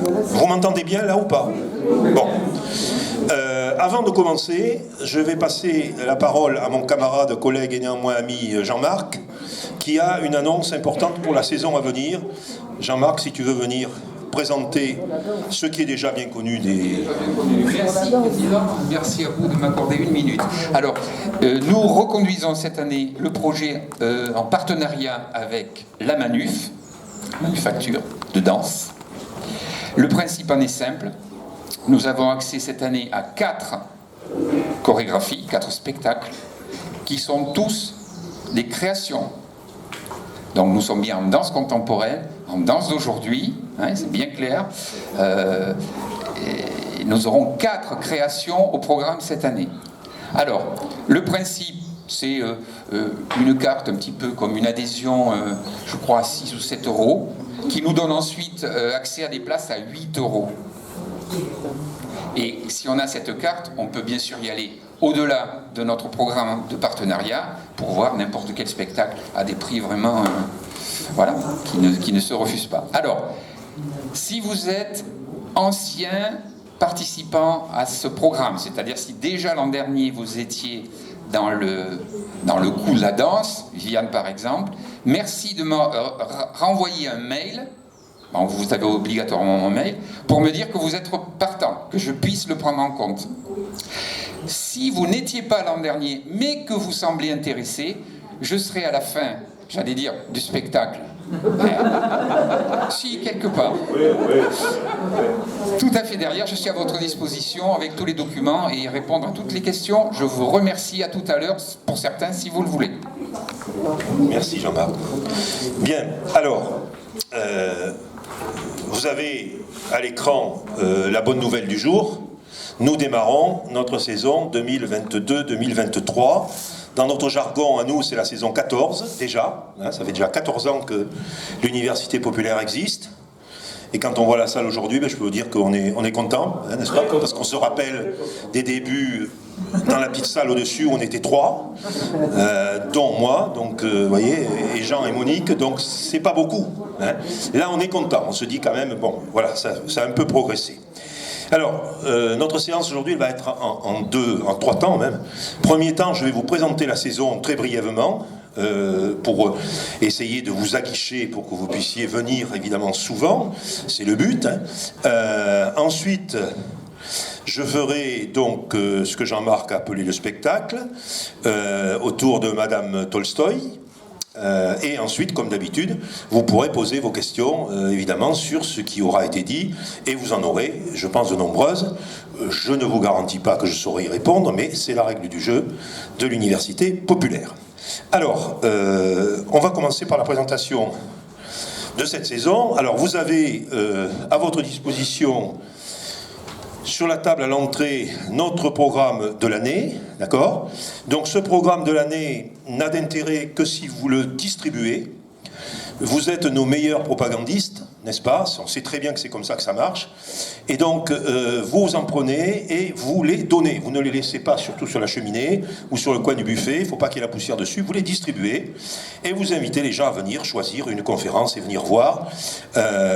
Vous m'entendez bien là ou pas? Bon. Avant de commencer, je vais passer la parole à mon camarade, collègue et néanmoins ami Jean-Marc, qui a une annonce importante pour la saison à venir. Jean-Marc, si tu veux venir présenter ce qui est déjà bien connu des... Merci, Président. Merci à vous de m'accorder une minute. Alors, nous reconduisons cette année le projet en partenariat avec la Manuf, manufacture de danse. Le principe en est simple. Nous avons accès cette année à 4 chorégraphies, 4 spectacles, qui sont tous des créations. Donc nous sommes bien en danse contemporaine, en danse d'aujourd'hui, hein, c'est bien clair. Et nous aurons 4 créations au programme cette année. Alors, le principe, c'est une carte un petit peu comme une adhésion, je crois, à 6 ou 7 euros, qui nous donne ensuite accès à des places à 8 euros. Et si on a cette carte, on peut bien sûr y aller au-delà de notre programme de partenariat pour voir n'importe quel spectacle à des prix vraiment voilà, qui ne se refusent pas. Alors, si vous êtes ancien participant à ce programme, c'est-à-dire si déjà l'an dernier vous étiez dans le coup de la danse, Viviane par exemple, merci de me renvoyer un mail. Bon, vous avez obligatoirement mon mail, pour me dire que vous êtes partant, que je puisse le prendre en compte. Si vous n'étiez pas l'an dernier, mais que vous semblez intéressé, je serai à la fin, j'allais dire, du spectacle. Si, quelque part. Tout à fait derrière, je suis à votre disposition avec tous les documents et répondre à toutes les questions. Je vous remercie, à tout à l'heure, pour certains, si vous le voulez. Merci Jean-Marc. Bien, alors... vous avez à l'écran la bonne nouvelle du jour. Nous démarrons notre saison 2022-2023. Dans notre jargon, à nous, c'est la saison 14, déjà. Hein, ça fait déjà 14 ans que l'université populaire existe. Et quand on voit la salle aujourd'hui, je peux vous dire qu'on est content, hein, n'est-ce pas? Parce qu'on se rappelle des débuts dans la petite salle au-dessus où on était 3, dont moi, donc vous voyez, et Jean et Monique, donc c'est pas beaucoup. Hein. Là, on est content, on se dit quand même, bon, voilà, ça a un peu progressé. Alors, notre séance aujourd'hui, elle va être en 3 temps même. Premier temps, je vais vous présenter la saison très brièvement, pour essayer de vous aguicher pour que vous puissiez venir évidemment souvent, c'est le but. Hein. Ensuite, je ferai donc ce que Jean-Marc a appelé le spectacle, autour de Madame Tolstoï. Et ensuite, comme d'habitude, vous pourrez poser vos questions, évidemment, sur ce qui aura été dit, et vous en aurez, je pense, de nombreuses. Je ne vous garantis pas que je saurai y répondre, mais c'est la règle du jeu de l'université populaire. Alors, on va commencer par la présentation de cette saison. Alors, vous avez à votre disposition, sur la table à l'entrée, notre programme de l'année, d'accord? Donc ce programme de l'année n'a d'intérêt que si vous le distribuez. Vous êtes nos meilleurs propagandistes, n'est-ce pas? On sait très bien que c'est comme ça que ça marche. Et donc, vous en prenez et vous les donnez. Vous ne les laissez pas surtout sur la cheminée ou sur le coin du buffet. Il ne faut pas qu'il y ait la poussière dessus. Vous les distribuez et vous invitez les gens à venir choisir une conférence et venir voir.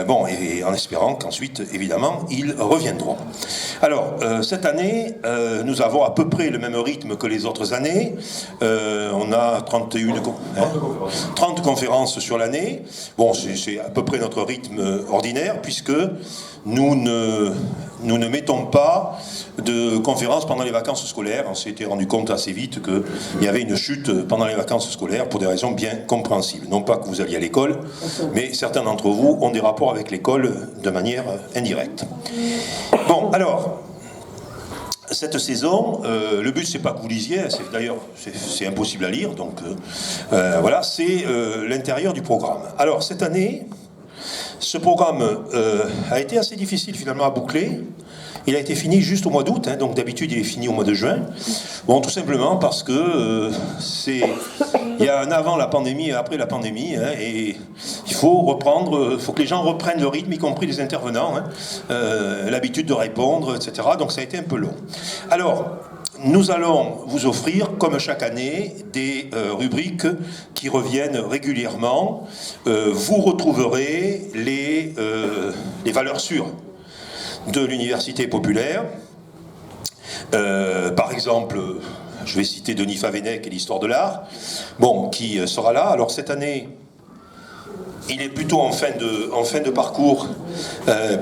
Bon, et en espérant qu'ensuite, évidemment, ils reviendront. Alors, cette année, nous avons à peu près le même rythme que les autres années. On a 30 conférences sur l'année. Bon, c'est à peu près notre rythme ordinaire, puisque nous ne mettons pas de conférences pendant les vacances scolaires. On s'était rendu compte assez vite qu'il y avait une chute pendant les vacances scolaires pour des raisons bien compréhensibles. Non pas que vous alliez à l'école, mais certains d'entre vous ont des rapports avec l'école de manière indirecte. Bon, alors... Cette saison, le but c'est pas que vous lisiez, d'ailleurs c'est impossible à lire, donc voilà, c'est l'intérieur du programme. Alors cette année, ce programme a été assez difficile finalement à boucler. Il a été fini juste au mois d'août, hein, donc d'habitude il est fini au mois de juin. Bon, tout simplement parce que il y a un avant la pandémie et après la pandémie, hein, et il faut que les gens reprennent le rythme, y compris les intervenants, hein, l'habitude de répondre, etc. Donc ça a été un peu long. Alors, nous allons vous offrir, comme chaque année, des rubriques qui reviennent régulièrement. Vous retrouverez les valeurs sûres. de l'université populaire. Par exemple, je vais citer Denis Favennec et l'histoire de l'art, bon, qui sera là. Alors cette année, il est plutôt en fin de parcours,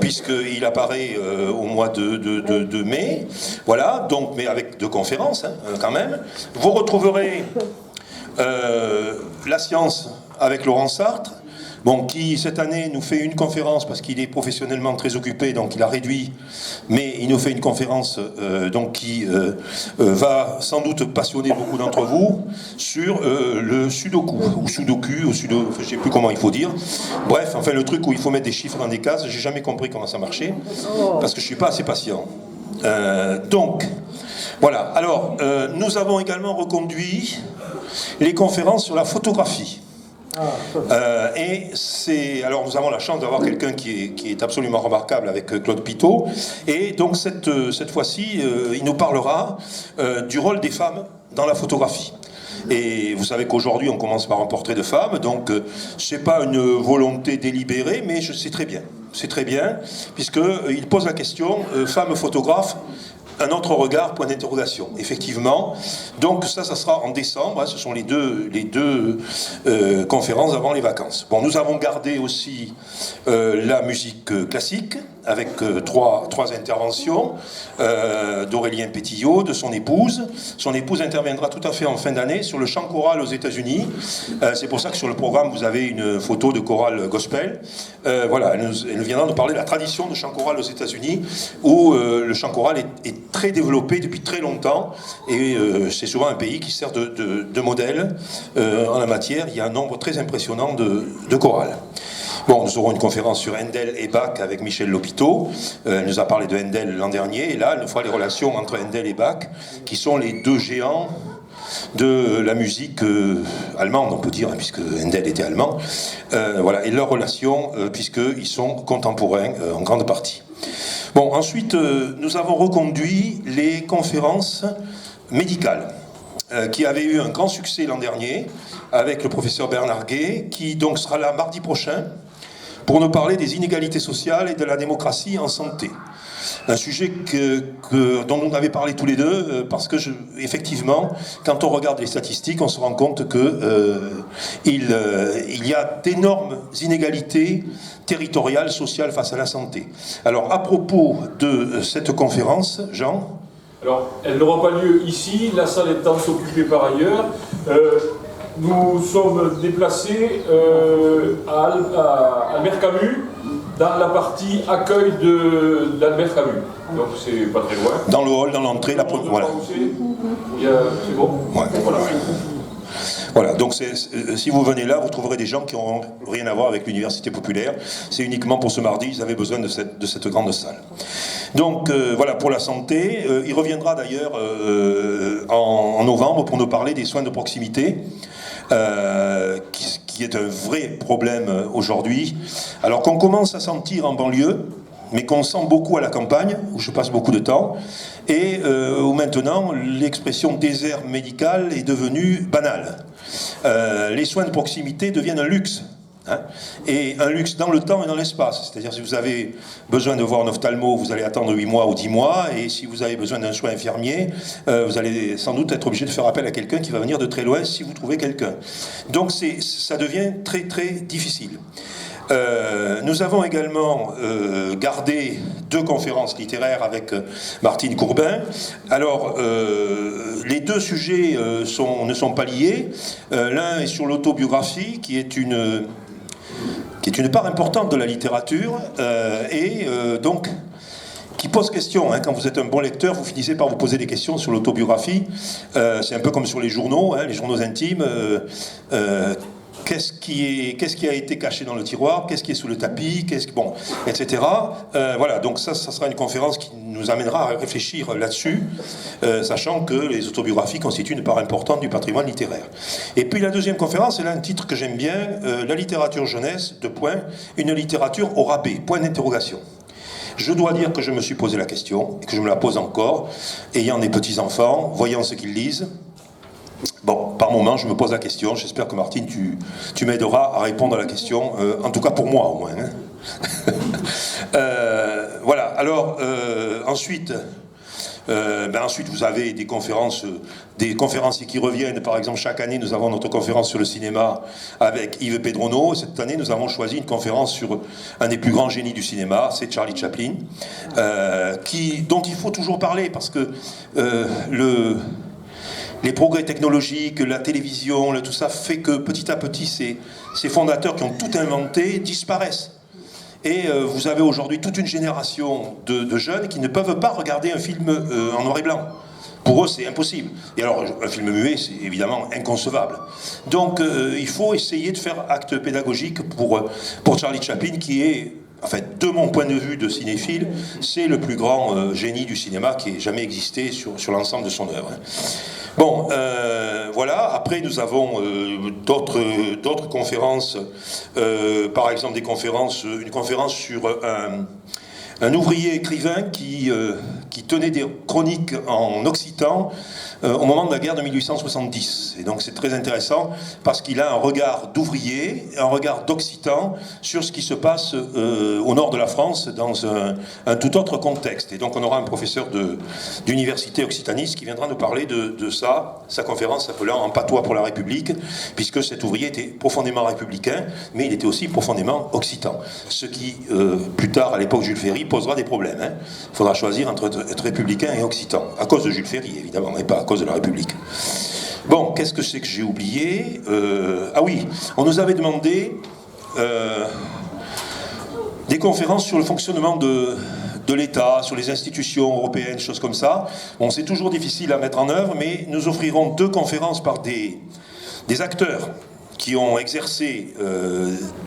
puisqu'il apparaît au mois de mai. Voilà, donc, mais avec 2 conférences, quand même. Vous retrouverez la science avec Laurent Sartre, bon, qui cette année nous fait une conférence parce qu'il est professionnellement très occupé, donc il a réduit, mais il nous fait une conférence donc qui va sans doute passionner beaucoup d'entre vous sur le sudoku, ou sudoku, ou sudo, je ne sais plus comment il faut dire. Bref, enfin le truc où il faut mettre des chiffres dans des cases, j'ai jamais compris comment ça marchait, parce que je ne suis pas assez patient. Donc, voilà. Alors, nous avons également reconduit les conférences sur la photographie. Alors nous avons la chance d'avoir quelqu'un qui est absolument remarquable avec Claude Pitot, et donc cette fois-ci il nous parlera du rôle des femmes dans la photographie. Et vous savez qu'aujourd'hui on commence par un portrait de femme, donc c'est pas une volonté délibérée, mais je sais très bien, c'est très bien, puisqu'il pose la question femme photographe, un autre regard, point d'interrogation. Effectivement, donc ça sera en décembre, hein, ce sont les deux conférences avant les vacances. Bon, nous avons gardé aussi la musique classique, avec trois interventions d'Aurélien Pétillot, de son épouse. Son épouse interviendra tout à fait en fin d'année sur le chant choral aux États-Unis. C'est pour ça que sur le programme, vous avez une photo de chorale gospel. Voilà, elle viendra nous parler de la tradition de chant choral aux États-Unis, où le chant choral est très développé depuis très longtemps, et c'est souvent un pays qui sert de modèle en la matière. Il y a un nombre très impressionnant de chorales. Bon, nous aurons une conférence sur Handel et Bach avec Michel Lopiteau. Elle nous a parlé de Handel l'an dernier, et là, elle nous fera les relations entre Handel et Bach, qui sont les 2 géants de la musique allemande, on peut dire, hein, puisque Handel était allemand. Voilà, et leurs relations, puisqu'ils sont contemporains en grande partie. Bon, ensuite, nous avons reconduit les conférences médicales, qui avaient eu un grand succès l'an dernier, avec le professeur Bernard Guay, qui donc sera là mardi prochain, pour nous parler des inégalités sociales et de la démocratie en santé. Un sujet dont on avait parlé tous les deux, parce que, effectivement, quand on regarde les statistiques, on se rend compte qu'il y a d'énormes inégalités territoriales, sociales face à la santé. Alors, à propos de cette conférence, Jean ? Alors, elle n'aura pas lieu ici, la salle étant occupée par ailleurs. Nous sommes déplacés à Albert Camus, dans la partie accueil d'Albert Camus. Donc c'est pas très loin. Dans le hall, dans l'entrée, voilà. C'est bon. Ouais. Voilà, donc si vous venez là, vous trouverez des gens qui n'auront rien à voir avec l'université populaire. C'est uniquement pour ce mardi, ils avaient besoin de cette grande salle. Donc voilà pour la santé. Il reviendra d'ailleurs en novembre pour nous parler des soins de proximité, qui est un vrai problème aujourd'hui. Alors qu'on commence à sentir en banlieue, mais qu'on sent beaucoup à la campagne, où je passe beaucoup de temps, et où maintenant l'expression désert médical est devenue banale. Les soins de proximité deviennent un luxe. Hein, et un luxe dans le temps et dans l'espace. C'est-à-dire, si vous avez besoin de voir un ophtalmo, vous allez attendre 8 mois ou 10 mois, et si vous avez besoin d'un soin infirmier, vous allez sans doute être obligé de faire appel à quelqu'un qui va venir de très loin si vous trouvez quelqu'un. Donc ça devient très très difficile. Nous avons également gardé 2 conférences littéraires avec Martine Courbin. Alors, les 2 sujets ne sont pas liés. L'un est sur l'autobiographie, qui est une part importante de la littérature, donc qui pose question. Hein. Quand vous êtes un bon lecteur, vous finissez par vous poser des questions sur l'autobiographie. C'est un peu comme sur les journaux, hein, les journaux intimes. Qu'est-ce qui a été caché dans le tiroir, qu'est-ce qui est sous le tapis, etc. Voilà, donc ça sera une conférence qui nous amènera à réfléchir là-dessus, sachant que les autobiographies constituent une part importante du patrimoine littéraire. Et puis la deuxième conférence, elle a un titre que j'aime bien, la littérature jeunesse, une littérature au rabais, point d'interrogation. Je dois dire que je me suis posé la question, et que je me la pose encore, ayant des petits-enfants, voyant ce qu'ils lisent. Bon, par moment, je me pose la question. J'espère que Martine, tu m'aideras à répondre à la question, en tout cas pour moi au moins. Hein. Voilà, alors ensuite, vous avez des conférenciers qui reviennent. Par exemple, chaque année, nous avons notre conférence sur le cinéma avec Yves Pedrono. Cette année, nous avons choisi une conférence sur un des plus grands génies du cinéma, c'est Charlie Chaplin, dont il faut toujours parler parce que les progrès technologiques, la télévision, tout ça fait que petit à petit, ces fondateurs qui ont tout inventé disparaissent. Et vous avez aujourd'hui toute une génération de jeunes qui ne peuvent pas regarder un film en noir et blanc. Pour eux, c'est impossible. Et alors, un film muet, c'est évidemment inconcevable. Donc, il faut essayer de faire acte pédagogique pour Charlie Chaplin, qui est, en fait, de mon point de vue de cinéphile, c'est le plus grand génie du cinéma qui ait jamais existé sur l'ensemble de son œuvre. Bon, voilà. Après, nous avons d'autres conférences. Par exemple, une conférence sur un ouvrier écrivain qui tenait des chroniques en occitan au moment de la guerre de 1870. Et donc c'est très intéressant parce qu'il a un regard d'ouvrier, un regard d'occitan sur ce qui se passe au nord de la France dans un tout autre contexte. Et donc on aura un professeur d'université occitaniste qui viendra nous parler de ça, sa conférence s'appelant « En patois pour la République », puisque cet ouvrier était profondément républicain, mais il était aussi profondément occitan. Ce qui, plus tard, à l'époque Jules Ferry, posera des problèmes. Il faudra choisir entre être républicain et occitan, à cause de Jules Ferry, évidemment, et pas à cause de la République. Bon, qu'est-ce que c'est que j'ai oublié ? Ah oui, on nous avait demandé des conférences sur le fonctionnement de l'État, sur les institutions européennes, choses comme ça. Bon, c'est toujours difficile à mettre en œuvre, mais nous offrirons 2 conférences par des acteurs qui ont exercé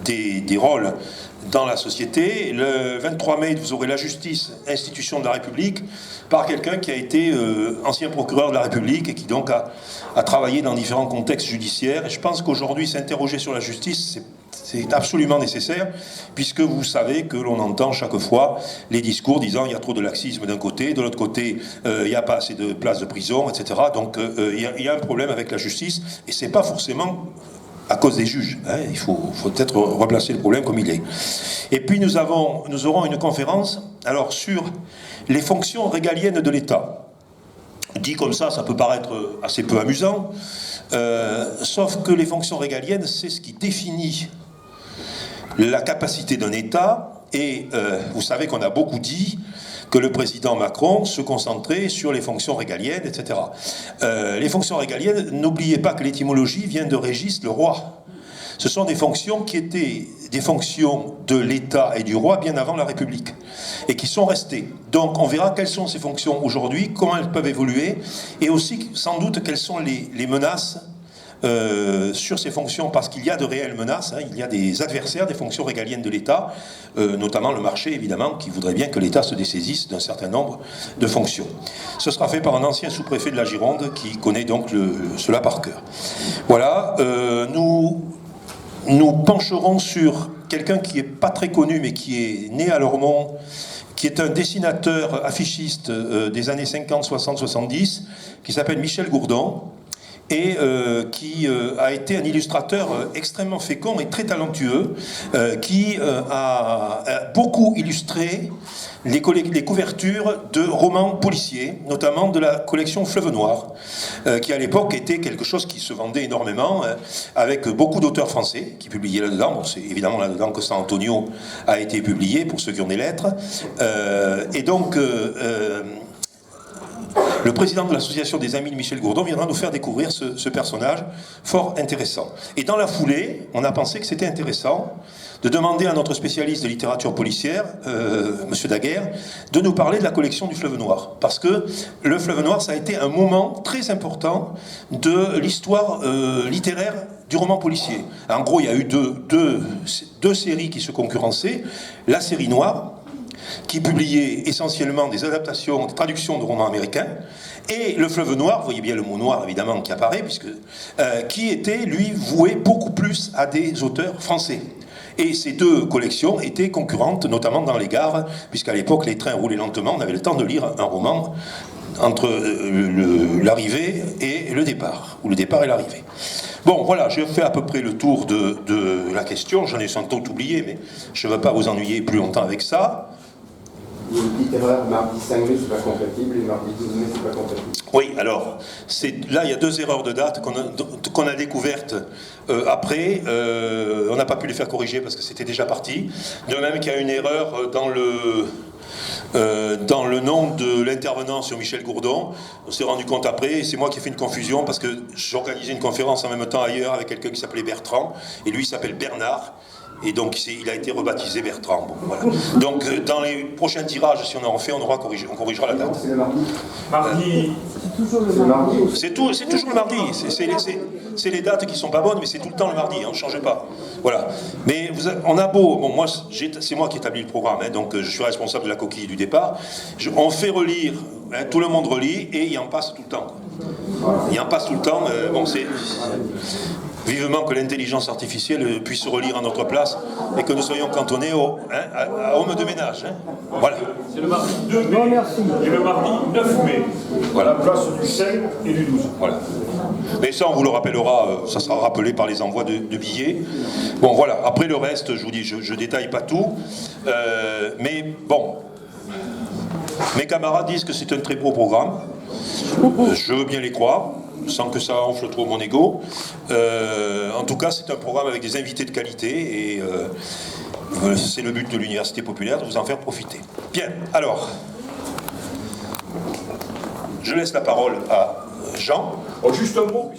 des rôles dans la société. Le 23 mai, vous aurez la justice, institution de la République, par quelqu'un qui a été ancien procureur de la République et qui donc a travaillé dans différents contextes judiciaires. Et je pense qu'aujourd'hui, s'interroger sur la justice, c'est absolument nécessaire, puisque vous savez que l'on entend chaque fois les discours disant il y a trop de laxisme d'un côté, de l'autre côté il n'y a pas assez de places de prison, etc. Donc il y a un problème avec la justice, et c'est pas forcément à cause des juges. Il faut peut-être replacer le problème comme il est. Et puis nous aurons une conférence alors sur les fonctions régaliennes de l'État. Dit comme ça peut paraître assez peu amusant, sauf que les fonctions régaliennes, c'est ce qui définit la capacité d'un État, et vous savez qu'on a beaucoup dit que le président Macron se concentrait sur les fonctions régaliennes, etc. Les fonctions régaliennes, n'oubliez pas que l'étymologie vient de Régis, le roi. Ce sont des fonctions qui étaient des fonctions de l'État et du roi bien avant la République, et qui sont restées. Donc on verra quelles sont ces fonctions aujourd'hui, comment elles peuvent évoluer, et aussi sans doute quelles sont les menaces sur ces fonctions, parce qu'il y a de réelles menaces, il y a des adversaires des fonctions régaliennes de l'État, notamment le marché évidemment, qui voudrait bien que l'État se dessaisisse d'un certain nombre de fonctions. Ce sera fait par un ancien sous-préfet de la Gironde qui connaît donc cela par cœur. Voilà, nous pencherons sur quelqu'un qui n'est pas très connu mais qui est né à Lormont, qui est un dessinateur affichiste des années 50, 60, 70, qui s'appelle Michel Gourdon, et qui a été un illustrateur extrêmement fécond et très talentueux, qui a beaucoup illustré les couvertures de romans policiers, notamment de la collection Fleuve Noir, qui à l'époque était quelque chose qui se vendait énormément, avec beaucoup d'auteurs français qui publiaient là-dedans. Bon, c'est évidemment là-dedans que San Antonio a été publié, pour ceux qui ont des lettres. Et donc... le président de l'association des Amis de Michel Gourdon viendra nous faire découvrir ce personnage fort intéressant. Et dans la foulée, on a pensé que c'était intéressant de demander à notre spécialiste de littérature policière, Monsieur Daguerre, de nous parler de la collection du Fleuve Noir. Parce que le Fleuve Noir, ça a été un moment très important de l'histoire littéraire du roman policier. En gros, il y a eu deux séries qui se concurrençaient. La série noire, qui publiait essentiellement des adaptations, des traductions de romans américains, et le Fleuve Noir, vous voyez bien le mot noir évidemment qui apparaît, qui était, lui, voué beaucoup plus à des auteurs français. Et ces deux collections étaient concurrentes, notamment dans les gares, puisqu'à l'époque les trains roulaient lentement, on avait le temps de lire un roman entre l'arrivée et le départ, ou le départ et l'arrivée. Bon, voilà, j'ai fait à peu près le tour de la question, j'en ai sans doute oublié, mais je ne veux pas vous ennuyer plus longtemps avec ça. Il y a une petite erreur, mardi 5 mai c'est pas compatible et mardi 12 mai c'est pas compatible. Oui, alors, là il y a 2 erreurs de date qu'on a découvertes après. On n'a pas pu les faire corriger parce que c'était déjà parti. De même qu'il y a une erreur dans le nom de l'intervenant sur Michel Gourdon. On s'est rendu compte après, et c'est moi qui ai fait une confusion parce que j'organisais une conférence en même temps ailleurs avec quelqu'un qui s'appelait Bertrand, et lui il s'appelle Bernard. Et donc il a été rebaptisé Bertrand. Bon, voilà. Donc dans les prochains tirages, si on en fait, on corrigera la date. C'est le mardi. Mardi, C'est toujours le mardi. C'est toujours le mardi. C'est les dates qui sont pas bonnes, mais c'est tout le temps le mardi. On ne change pas. Voilà. Mais on a beau. Bon, moi, c'est moi qui établis le programme, hein, donc je suis responsable de la coquille du départ. On fait relire. Hein, tout le monde relit et il en passe tout le temps. Il en passe tout le temps. Bon, c'est vivement que l'intelligence artificielle puisse relire à notre place et que nous soyons cantonnés à homme de ménage. Hein. Voilà. c'est le mardi 2 mai et le mardi 9 mai. Voilà. À la place du 5 et du 12. Voilà. Mais ça, on vous le rappellera, ça sera rappelé par les envois de billets. Bon, voilà. Après le reste, je vous dis, je détaille pas tout. Mais bon, mes camarades disent que c'est un très beau programme. Je veux bien les croire, sans que ça enfle trop mon ego. En tout cas, c'est un programme avec des invités de qualité et c'est le but de l'Université populaire de vous en faire profiter. Bien, alors, je laisse la parole à Jean. Oh, juste un mot.